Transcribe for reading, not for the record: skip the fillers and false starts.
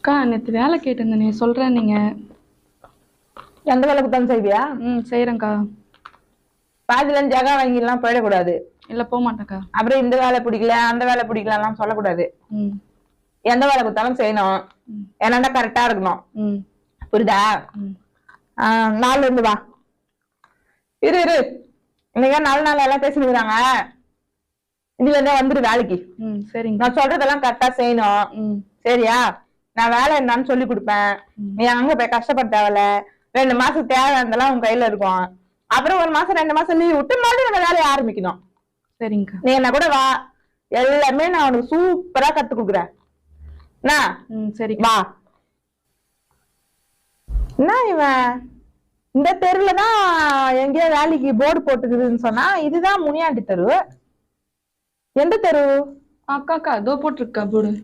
அக்கா நேற்று வேலை கேட்டிருந்தேனே சொல்கிறேன் நீங்கள். எந்த வேலை கொடுத்தாலும் செய்வியா? செய்கிறேங்க்கா. பாதில ஜகா வாங்கிலாம் போயிடக்கூடாது. இல்லை போக மாட்டேங்க்கா. அப்புறம் இந்த வேலை பிடிக்கல அந்த வேலை பிடிக்கலாம் சொல்லக்கூடாது. எந்த வேலை கொடுத்தாலும் செய்யணும். என்னன்னா கரெக்டா இருக்கணும். புரியுதா? 4 இருந்து வா. இரு இன்னைக்கு 4 நாள் எல்லாம் பேசினுக்குறாங்க. இதுல இருந்தா வந்துரு வேலைக்கு. சரிங்க. நான் சொல்றதெல்லாம் கரெக்டா செய்யணும். சரியா? நான் வேலை என்னன்னு சொல்லி கொடுப்பேன். நீ அங்க போய் கஷ்டப்பட தேவையில்ல. 2 மாசம் தேவையானதெல்லாம் உன் கையில இருக்கும். அப்புறம் 1 மாசம் 2 மாசம் லீவ் விட்டு மறுபடியும் நம்ம வேலையை ஆரம்பிக்கணும். சரிங்க. நீ என்ன கூட வா, எல்லாமே நான் உனக்கு சூப்பரா கத்து கொடுக்குறேன். சரி வா. என்ன இவன் இந்த தெருவுலதான் எங்கேயோ வேலைக்கு போர்டு போட்டுக்குதுன்னு சொன்னா, இதுதான் முனியாண்டி தெரு. எந்த தெரு? அக்கா அதோ போட்டிருக்கா போர்டு.